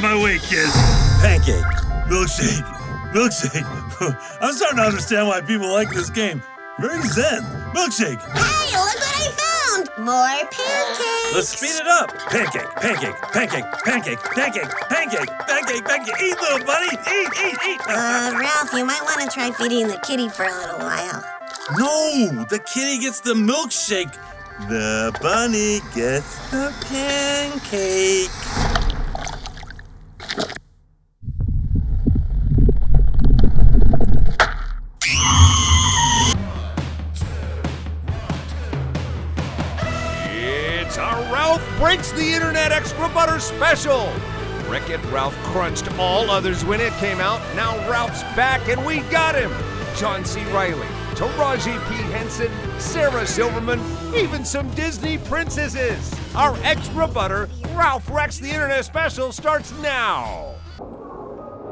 my way, kid. Pancake. Milkshake. Milkshake. I'm starting to understand why people like this game. Very zen. Milkshake. Hey, look what I found! More pancakes! Let's speed it up. Pancake, pancake, pancake, pancake, pancake, pancake, pancake, pancake. Eat, little bunny. Eat. Ralph, you might want to try feeding the kitty for a little while. No, the kitty gets the milkshake. The bunny gets the pancake. It's our Ralph Breaks the Internet Extra Butter Special. Wreck-It Ralph crunched all others when it came out. Now Ralph's back and we got him. John C. Reilly, Taraji P. Henson, Sarah Silverman, even some Disney princesses. Our Extra Butter Ralph Wrecks the Internet Special starts now.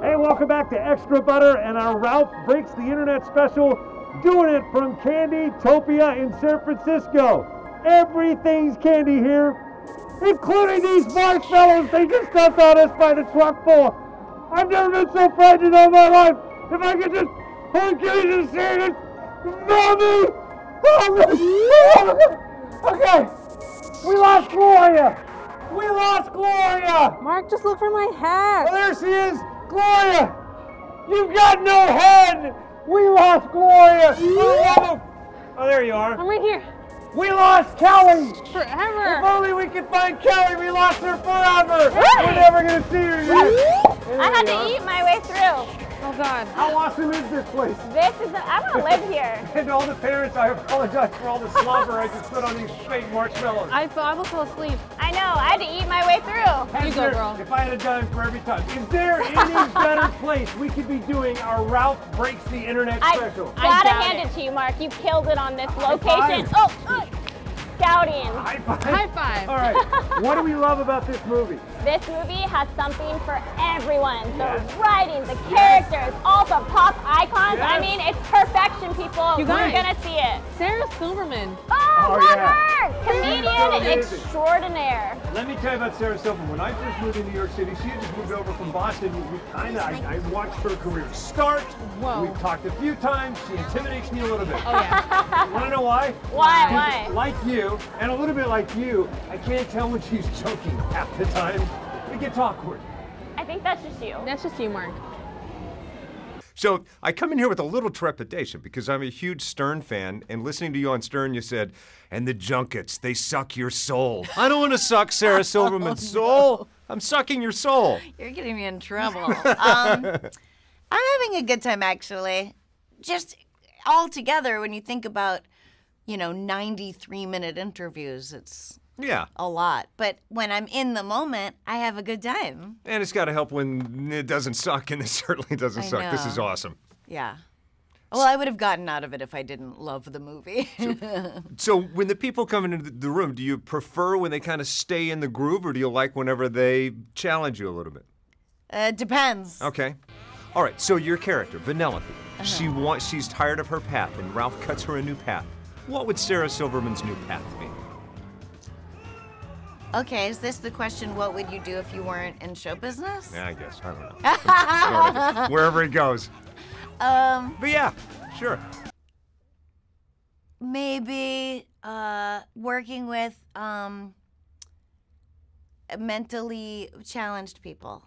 Hey, welcome back to Extra Butter and our Ralph Breaks the Internet Special, doing it from Candytopia in San Francisco. Everything's candy here, including these marshmallows they just dumped on us by the truck full. I've never been so frightened in my life. If I could just, can you just see this? Mommy! Okay, we lost Gloria. We lost Gloria. Mark, just look for my hat. Oh, there she is, Gloria. You've got no head. We lost Gloria. Oh, there you are. I'm right here. We lost Kelly! Forever! If only we could find Kelly, we lost her forever! We're never gonna see her again! I had to eat my way through. Oh God. How awesome is this place? I want to live here. And to all the parents, I apologize for all the slobber I just put on these fake marshmallows. I will fall asleep. I know, I had to eat my way through. You go, girl. If I had a dime for every time. Is there any better place we could be doing our Ralph Breaks the Internet special? Gotta hand it to you, Mark. You killed it on this location. Scouting. High five. High five. All right. What do we love about this movie? This movie has something for everyone. The writing, the characters, all the pop icons. Yes. I mean, it's perfection, people. You We're guys. gonna see it. Sarah Silverman. Oh, love yeah. her! Comedian Amazing. extraordinaire. Let me tell you about Sarah Silverman. When I first moved to New York City, she had just moved over from Boston. I watched her career start. Whoa. We've talked a few times. She intimidates me a little bit. Oh yeah. Want to know why? Why? Like you, and a little bit like you, I can't tell when she's joking half the time. It gets awkward. I think that's just you. That's just you, Mark. So I come in here with a little trepidation because I'm a huge Stern fan, and listening to you on Stern, you said, and the junkets, they suck your soul. I don't want to suck Sarah Silverman's soul. I'm sucking your soul. You're getting me in trouble. I'm having a good time, actually. Just all together, when you think about, 93-minute interviews, it's a lot. But when I'm in the moment, I have a good time. And it's got to help when it doesn't suck, and it certainly doesn't suck. This is awesome. Yeah. Well, I would have gotten out of it if I didn't love the movie. So when the people come into the room, do you prefer when they kind of stay in the groove, or do you like whenever they challenge you a little bit? Depends. Okay. All right, so your character, Vanellope, she's tired of her path, and Ralph cuts her a new path. What would Sarah Silverman's new path be? Okay, is this the question, what would you do if you weren't in show business? Yeah, I guess. I don't know. Wherever it goes. But yeah, sure. Maybe working with mentally challenged people.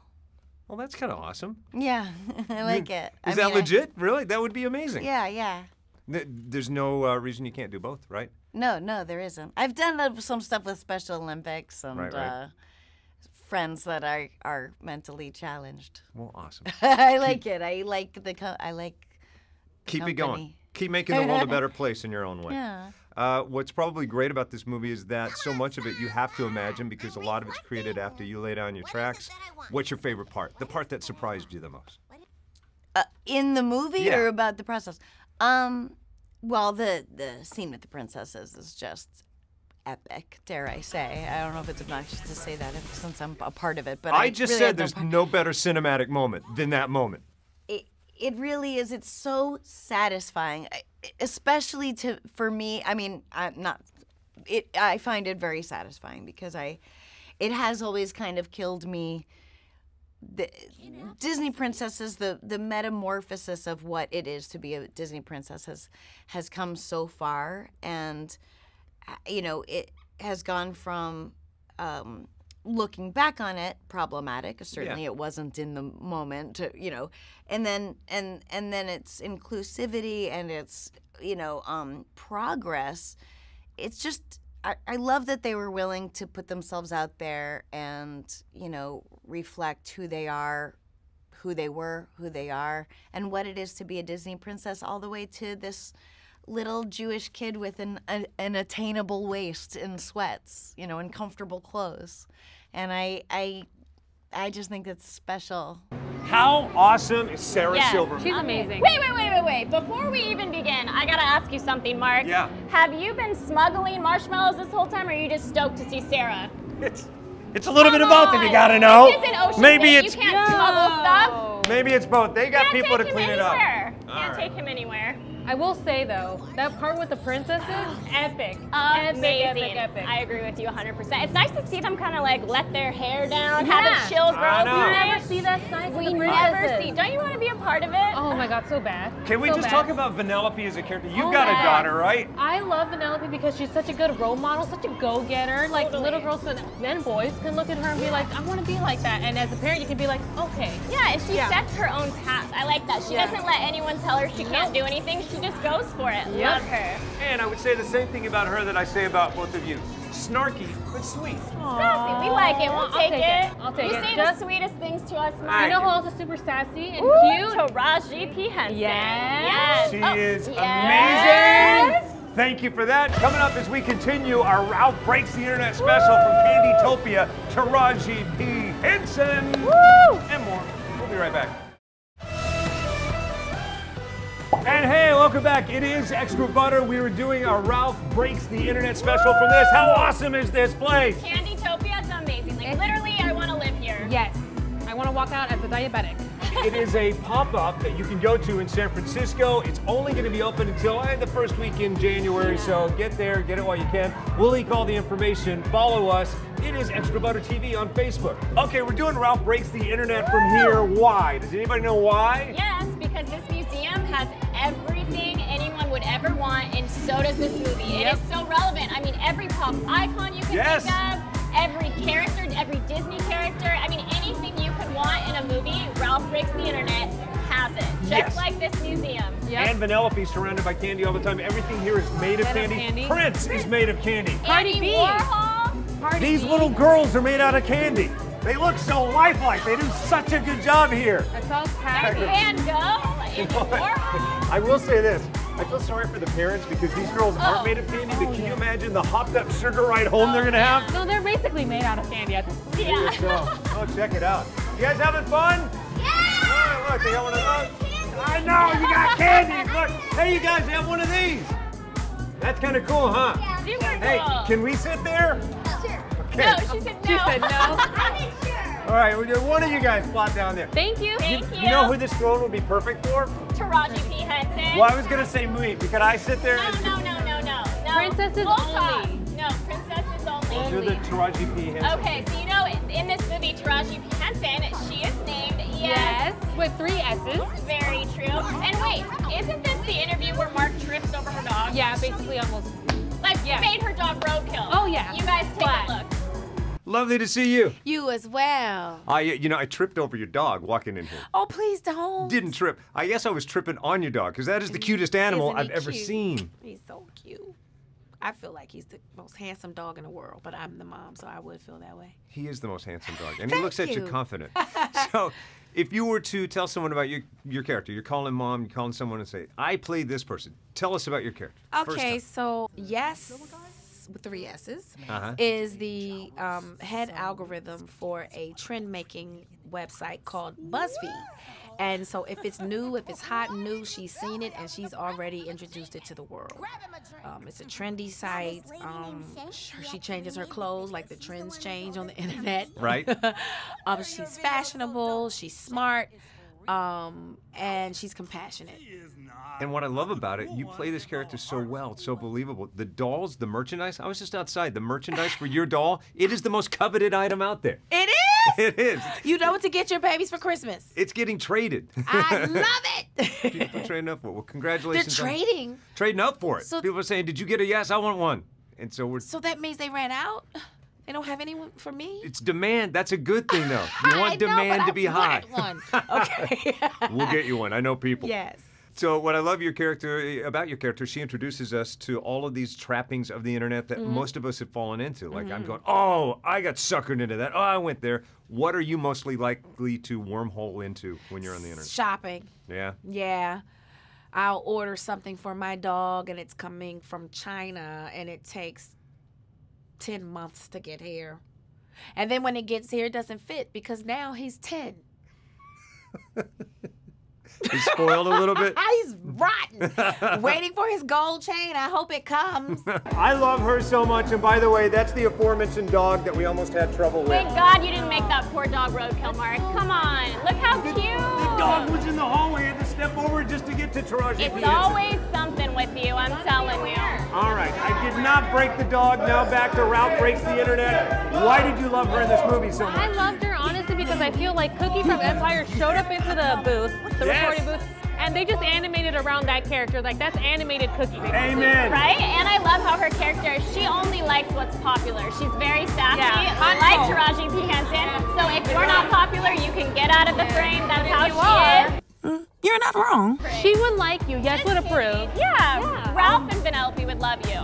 Well, that's kind of awesome. Yeah, I like it. Is that legit? Really? That would be amazing. Yeah. There's no reason you can't do both, right? No, there isn't. I've done some stuff with Special Olympics and right. friends that are mentally challenged. Well, awesome. I like it. I like Keep company. it going. Keep making the world a better place in your own way. Yeah. What's probably great about this movie is that so much of it you have to imagine because a lot of it's created after you lay down your tracks. What's your favorite part? The part that surprised you the most? In the movie or about the process? Well, the scene with the princesses is just epic, dare I say. I don't know if it's obnoxious to say that since I'm a part of it, but I just said there's no better cinematic moment than that moment. It really is. It's so satisfying, especially for me. I mean, I find it very satisfying because it has always kind of killed me the Disney princesses, the metamorphosis of what it is to be a Disney princess has come so far, and it has gone from looking back on it problematic. Certainly, it wasn't in the moment, and then it's inclusivity and it's progress. It's just. I love that they were willing to put themselves out there and, reflect who they are, who they were, who they are, and what it is to be a Disney princess, all the way to this little Jewish kid with an attainable waist in sweats, in comfortable clothes. And I just think that's special. How awesome is Sarah Silverman? She's amazing. Wait. Before we even begin, I gotta ask you something, Mark. Yeah. Have you been smuggling marshmallows this whole time, or are you just stoked to see Sarah? It's a little bit of both, if you gotta know. This isn't Ocean Maybe Gate. it's You can't smuggle stuff. maybe it's both. They got people to clean it up. Can't take him anywhere. I will say though, that part with the princesses, epic. Amazing. Epic. I agree with you 100%. It's nice to see them kind of like let their hair down, have a chill girl I know. We time. never see that side We of the never princesses. see. Don't you want to be a part of it? Oh my God, so bad. Can we So just bad. talk about Vanellope as a character? You've Oh, got a yes. daughter, right? I love Vanellope because she's such a good role model, such a go-getter. Like Totally. little girls then boys can look at her and be like, I want to be like that. And as a parent, you can be like, okay. Yeah, and she sets her own path. I like that. She doesn't let anyone tell her she can't do anything. She just goes for it. Love her. And I would say the same thing about her that I say about both of you. Snarky, but sweet. Sassy. We like it. We'll I'll take take it. it. I'll take you it. say Just- the sweetest things to us, All Mark. You know who else is super sassy and Ooh, cute? Taraji P. Henson. Yes. She Oh, is yes. amazing. Thank you for that. Coming up as we continue our Ralph Breaks the Internet special from Candytopia, Taraji P. Henson. Woo! And more. We'll be right back. And hey, welcome back. It is Extra Butter. We were doing our Ralph Breaks the Internet special from this. How awesome is this place? Candytopia is amazing. Like, literally, I want to live here. Yes. I want to walk out as a diabetic. It is a pop-up that you can go to in San Francisco. It's only going to be open until the first week in January, so get there, get it while you can. We'll leak all the information. Follow us. It is Extra Butter TV on Facebook. Okay, we're doing Ralph Breaks the Internet from here. Why? Does anybody know why? Yes, because this museum has everything anyone would ever want, and so does this movie. It is so relevant. I mean, every pop icon you can think of, every character, every Disney character, I mean, anything you could want in a movie, Ralph Breaks the Internet has it. Just like this museum. Yep. And Vanellope surrounded by candy all the time. Everything here is made of candy. Prince is made of candy. Cardi Andy B. Warhol. These little girls are made out of candy. They look so lifelike. They do such a good job here. I saw Patty. And go. Andy Warhol. I will say this. I feel sorry for the parents because these girls aren't made of candy, but can you imagine the hopped up sugar ride home they're gonna have? No, they're basically made out of candy. Yeah. Oh, check it out. You guys having fun? Yeah! Oh, look, they got one of those. I know, you got candy. Look, hey, you guys have one of these. That's kind of cool, huh? Super cool. Hey, can we sit there? Sure. Okay. No, she said no. She said no. I mean, sure. All right, one of you guys plot down there. Thank you. Thank you. You know who this throne would be perfect for? Taraji P. Henson. Well, I was gonna say me, but could I sit there? No. Princesses Full toss. only. No, princesses only. You're the Taraji P. Henson. Okay, so you know, in this movie, Taraji P. Henson, she is named, Yes. With 3 S's. Very true. And wait, isn't this the interview where Mark trips over her dog? Yeah, basically almost. Like, made her dog roadkill. Oh, yeah. You guys take Flat. a look. Lovely to see you. You as well. I tripped over your dog walking in here. Oh, please don't. Didn't trip. I guess I was tripping on your dog because that is the cutest animal Isn't he I've ever cute? seen. He's so cute. I feel like he's the most handsome dog in the world, but I'm the mom, so I would feel that way. He is the most handsome dog, and he looks at you you. confident. So, if you were to tell someone about your character, you're calling mom, you're calling someone and say, "I played this person." Tell us about your character. First Okay, time. so Yes, with 3 S's, Uh-huh. is the head algorithm for a trend-making website called BuzzFeed. And so if it's new, if it's hot and new, she's seen it and she's already introduced it to the world. It's a trendy site. She changes her clothes like the trends change on the internet. Right. She's fashionable, she's smart, and she's compassionate. And what I love about it, you play this character so well, it's so believable. The dolls, the merchandise, I was just outside. The merchandise for your doll, it is the most coveted item out there. It It is. You know what to get your babies for Christmas. It's getting traded. I love it. People are trading up for it. Well, congratulations. They're trading. Trading up for it. So, people are saying, did you get a yes? I want one. And so we're... So that means they ran out? They don't have anyone for me? It's demand. That's a good thing, though. You want demand to be high. One. Okay. We'll get you one. I know people. Yes. So what I love about your character, she introduces us to all of these trappings of the internet that most of us have fallen into. Like I'm going, oh, I got suckered into that. Oh, I went there. What are you mostly likely to wormhole into when you're on the internet? Shopping. Yeah? Yeah. I'll order something for my dog and it's coming from China and it takes 10 months to get here. And then when it gets here, it doesn't fit because now he's 10. He's spoiled a little bit? He's rotten. Waiting for his gold chain. I hope it comes. I love her so much, and by the way, that's the aforementioned dog that we almost had trouble with. Thank God you didn't make that poor dog roadkill, Mark. Come on, look how cute. The dog was in the hallway. I had to step over just to get to Taraji P. It's always something with you, I'm telling you. All right, I did not break the dog. Now back to Ralph Breaks the Internet. Why did you love her in this movie so much? I loved her, honestly, because I feel like Cookie from Empire showed up into the booth, the recording booth, and they just animated around that character. Like, that's animated Cookie, basically. Amen. Right? And I love how her character, she only likes what's popular. She's very sassy, Yeah, like Taraji P. Henson. So if you're not popular, you can get out of the frame. That's how she is. You're not wrong. She would like you. Yes, would approve. Yeah. Ralph and Vanellope would love you.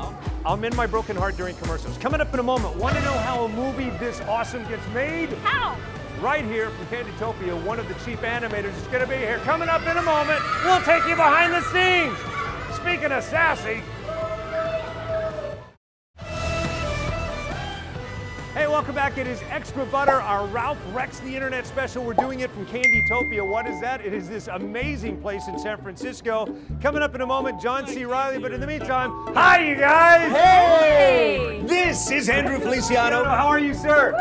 I'll mend my broken heart during commercials. Coming up in a moment, want to know how a movie this awesome gets made? How? Right here from Candytopia, one of the chief animators is going to be here. Coming up in a moment, we'll take you behind the scenes. Speaking of sassy. Hey, welcome back. It is Extra Butter, our Ralph Wrecks the Internet special. We're doing it from Candytopia. What is that? It is this amazing place in San Francisco. Coming up in a moment, John C. Reilly. But in the meantime, hi, you guys. Hey! This is Andrew Feliciano. How are you, sir?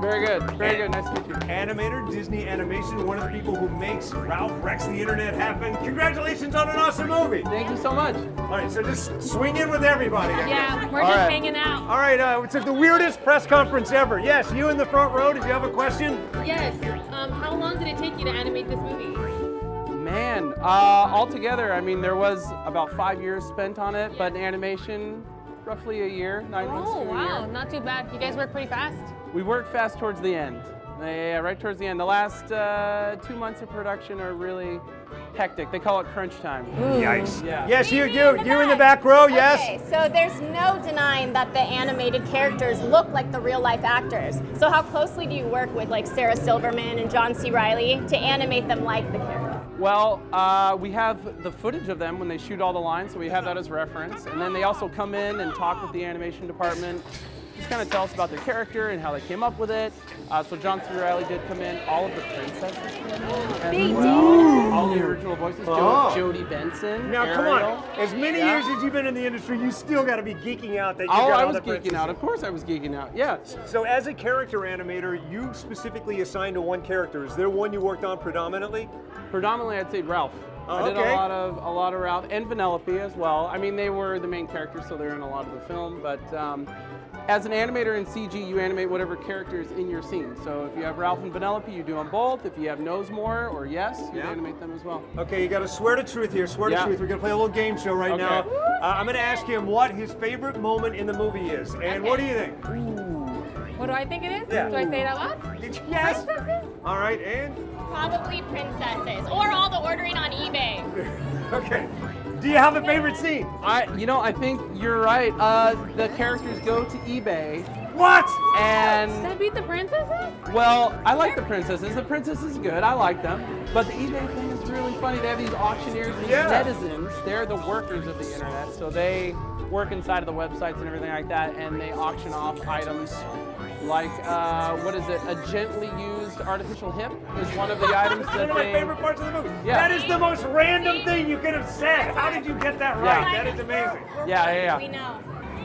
Very good. Very good. Nice to meet you. Animator, Disney Animation, one of the people who makes Ralph Wrecks the Internet happen. Congratulations on an awesome movie. Thank you so much. All right, so just swing in with everybody. Yeah, we're just hanging out. All right, it's the weirdest press conference ever. Yes, you in the front row, did you have a question? Yes. How long did it take you to animate this movie? Man, altogether, I mean, there was about 5 years spent on it, but animation, roughly a year, 9 months to a year. Oh, wow, not too bad. You guys work pretty fast? We worked fast towards the end. Yeah, right towards the end. The last 2 months of production are really hectic. They call it crunch time. Yikes. Yeah. Yes, you in the back row, yes? Okay, so there's no denying that the animated characters look like the real life actors. So how closely do you work with like Sarah Silverman and John C. Reilly to animate them like the character? Well, we have the footage of them when they shoot all the lines, so we have that as reference. And then they also come in and talk with the animation department. Just kind of tell us about their character and how they came up with it. So John C. Reilly did come in. All of the princesses came in. All the original voices. Jodie Benson. Now, Ariel. come on. As many years as you've been in the industry, you still got to be geeking out that you got I all was the geeking princesses. out. Of course I was geeking out. Yeah. So as a character animator, you specifically assigned to one character. Is there one you worked on predominantly? Predominantly, I'd say Ralph. I did a lot of Ralph and Vanellope as well. I mean, they were the main characters, so they're in a lot of the film. But as an animator in CG, you animate whatever character is in your scene. So if you have Ralph and Vanellope, you do them both. If you have Knowsmore or Yes, you animate them as well. Okay, you got to swear to truth here. Swear to truth. We're going to play a little game show right now. I'm going to ask him what his favorite moment in the movie is. And what do you think? What do I think it is? Yeah. Do I say it out loud? Yes. Princesses? All right, and? Probably princesses, or all the ordering on eBay. Okay. Do you have a favorite scene? I think you're right. The characters go to eBay. What? And Did I beat the princesses? well, I like the princesses. The princess is good. I like them. But the eBay thing is really funny. They have these auctioneers, these netizens. They're the workers of the internet, so they work inside of the websites and everything like that, and they auction off items. Like, what is it? A gently used artificial hip is one of the items that one of my favorite parts of the movie. Yeah. That is the most random thing you could have said. How did you get that right? That is amazing. We know.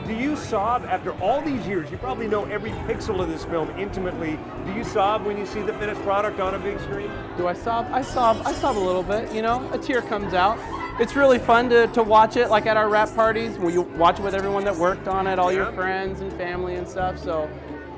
Do you sob after all these years? You probably know every pixel of this film intimately. Do you sob when you see the finished product on a big screen? Do I sob? I sob a little bit, you know? A tear comes out. It's really fun to watch it, like at our wrap parties, when you watch it with everyone that worked on it, all your friends and family and stuff. So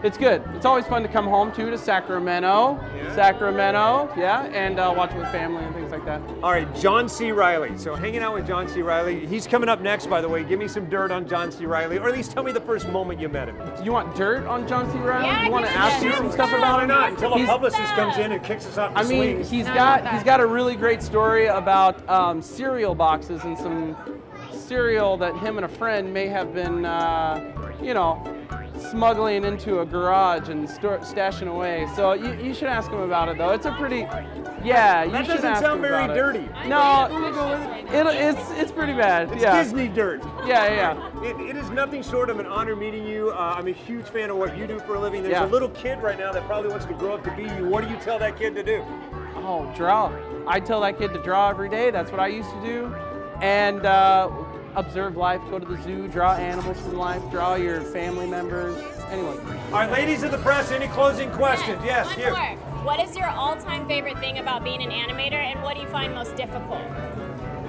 It's good. It's always fun to come home to Sacramento. Sacramento, yeah, and watch it with family and things like that. All right, John C. Reilly. So hanging out with John C. Reilly. He's coming up next, by the way. Give me some dirt on John C. Reilly, or at least tell me the first moment you met him. You want dirt on John C. Reilly? Yeah, you want to ask you some stuff about him? Not until a publicist comes in and kicks us off the swings. He's got a really great story about cereal boxes and some cereal that him and a friend may have been, you know, smuggling into a garage and stashing away. So you should ask him about it, though. It's a pretty, yeah. You should ask him about it. That doesn't sound very dirty. No, it's pretty bad. It's Disney dirt. Yeah. It is nothing short of an honor meeting you. I'm a huge fan of what you do for a living. There's a little kid right now that probably wants to grow up to be you. What do you tell that kid to do? Oh, draw. I tell that kid to draw every day. That's what I used to do. And observe life, go to the zoo, draw animals from life, draw your family members, anyway. All right, ladies of the press, any closing questions? Yes, one more. What is your all-time favorite thing about being an animator, and what do you find most difficult?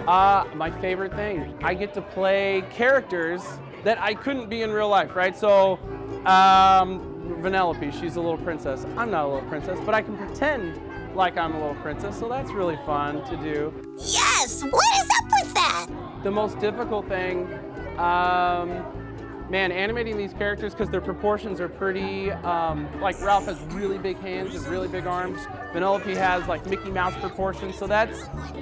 My favorite thing, I get to play characters that I couldn't be in real life, right? So, Vanellope, she's a little princess. I'm not a little princess, but I can pretend like I'm a little princess, so that's really fun to do. Yes, what is up with that? The most difficult thing, man, animating these characters, because their proportions are pretty, like Ralph has really big hands and really big arms. Vanellope has like Mickey Mouse proportions, so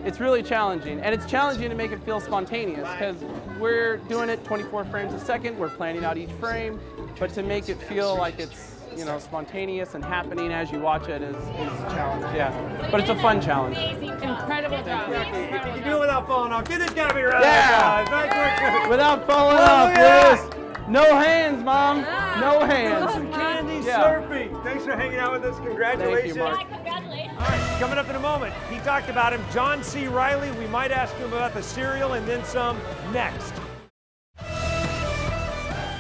it's really challenging. And it's challenging to make it feel spontaneous, because we're doing it 24 frames a second, we're planning out each frame, but to make it feel like it's, you know, spontaneous and happening as you watch it is a challenge, yeah. But it's a fun challenge. Incredible job. If you can do it without falling off, give this guy a big round. Yeah! Without falling off, yes. No hands, Mom. No hands. Candy surfing. Thanks for hanging out with us. Congratulations. Thank you, Mark. Congratulations. All right, coming up in a moment, he talked about him. John C. Reilly, we might ask him about the cereal and then some next.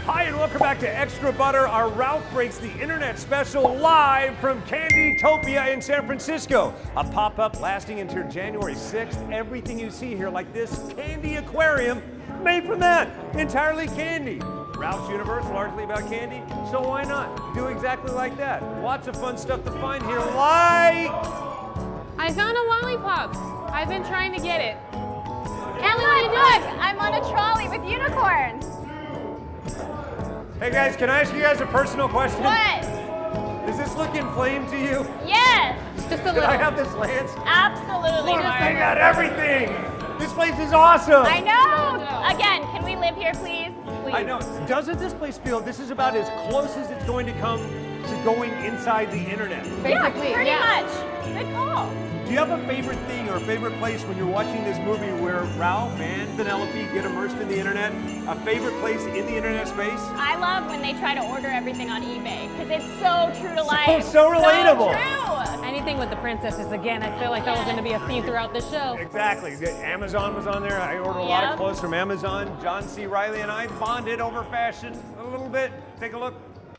Hi, and welcome back to Extra Butter, our Ralph Breaks the Internet special live from Candytopia in San Francisco. A pop-up lasting until January 6th. Everything you see here, like this candy aquarium, made from that. Entirely candy. Ralph's universe, largely about candy, so why not do exactly like that? Lots of fun stuff to find here, like... I found a lollipop. I've been trying to get it. Ellie, what are you doing? I'm on a trolley with unicorns. Hey guys, can I ask you guys a personal question? What? Does this look inflamed to you? Yes. Just a Did little. I have this, Lance? Absolutely. Look, I got everything. This place is awesome. I know. Again, can we live here, please? I know. Doesn't this place feel, this is about as close as it's going to come to going inside the internet? Yeah, pretty much. Good call. Do you have a favorite thing or a favorite place when you're watching this movie where Ralph and Vanellope get immersed in the internet? A favorite place in the internet space? I love when they try to order everything on eBay because it's so true to life. So relatable. So true. Anything with the princesses, again, I feel like that was going to be a theme throughout the show. Exactly. Amazon was on there. I ordered a lot of clothes from Amazon. John C. Reilly and I bonded over fashion a little bit. Take a look.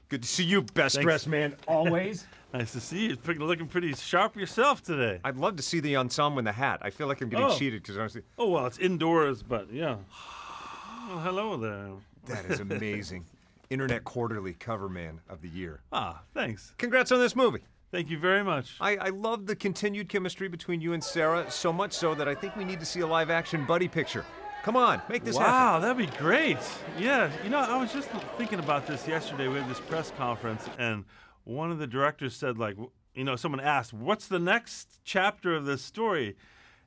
Good to see you, best dressed man, always. Nice to see you. You're looking pretty sharp yourself today. I'd love to see the ensemble in the hat. I feel like I'm getting cheated because honestly. Oh, well, it's indoors, but yeah. Well, hello there. That is amazing. Internet Quarterly cover man of the year. Ah, thanks. Congrats on this movie. Thank you very much. I love the continued chemistry between you and Sarah, so much so that I think we need to see a live-action buddy picture. Come on, make this happen. Wow, that'd be great. Yeah, you know, I was just thinking about this yesterday. We had this press conference, and one of the directors said, like, you know, someone asked, what's the next chapter of this story?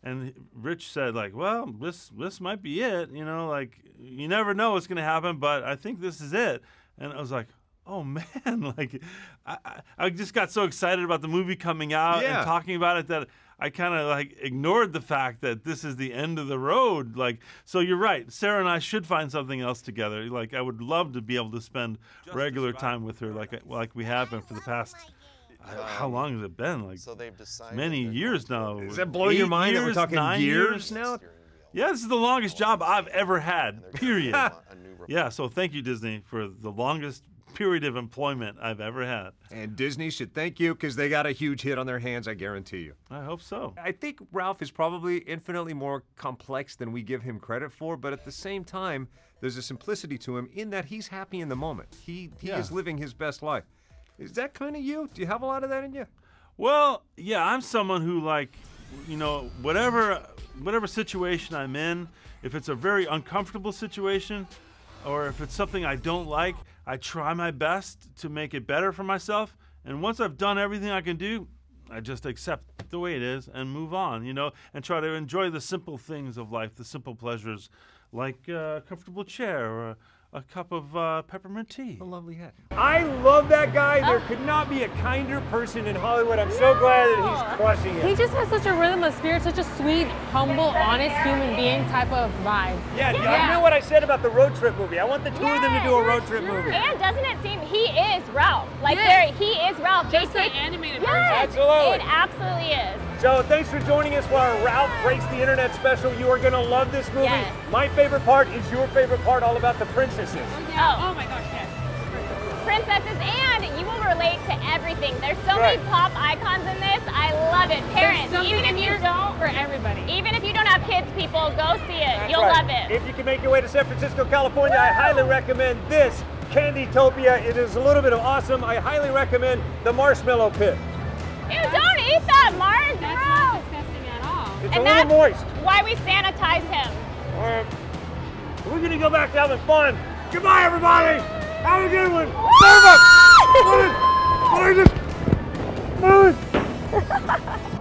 And Rich said, like, well, this might be it. You know, like, you never know what's going to happen, but I think this is it. And I was like, oh, man, like, I just got so excited about the movie coming out and talking about it that I kind of, like, ignored the fact that this is the end of the road. Like, so you're right. Sarah and I should find something else together. Like, I would love to be able to spend regular time with her like we have been for the past, how long has it been? Like, many years now. Does that blow your mind that we're talking 9 years now? Yeah, this is the longest job I've ever had, period. Yeah, so thank you, Disney, for the longest period of employment I've ever had. And Disney should thank you because they got a huge hit on their hands, I guarantee you. I hope so. I think Ralph is probably infinitely more complex than we give him credit for, but at the same time, there's a simplicity to him in that he's happy in the moment. He is living his best life. Is that kind of you? Do you have a lot of that in you? Well, yeah, I'm someone who, like, you know, whatever situation I'm in, if it's a very uncomfortable situation or if it's something I don't like, I try my best to make it better for myself. And once I've done everything I can do, I just accept the way it is and move on, you know, and try to enjoy the simple things of life, the simple pleasures, like a comfortable chair or a cup of peppermint tea. A lovely hat. I love that guy. There could not be a kinder person in Hollywood. I'm so glad that he's crushing it. He just has such a rhythm of spirit, such a sweet, humble, honest human being type of vibe. Yeah, you know what I said about the road trip movie. I want the two of them to do a road trip movie. And doesn't it seem he is Ralph? Like he is Ralph. Just the animated version. Absolutely. It absolutely is. So thanks for joining us for our Ralph Breaks the Internet special. You are going to love this movie. Yes. My favorite part is your favorite part, all about the princesses. Oh my gosh, yes. Princesses, and you will relate to everything. There's so many pop icons in this. I love it. Parents, even if you don't, for everybody. Even if you don't have kids, people, go see it. That's You'll love it. If you can make your way to San Francisco, California, I highly recommend this, Candytopia. It is a little bit of awesome. I highly recommend the Marshmallow Pit. Ew, don't eat that, Mark. That's not disgusting at all. It's And a little moist. Why we sanitize him. We're going to go back to having fun. Goodbye, everybody. Have a good one. Starbucks. Move it.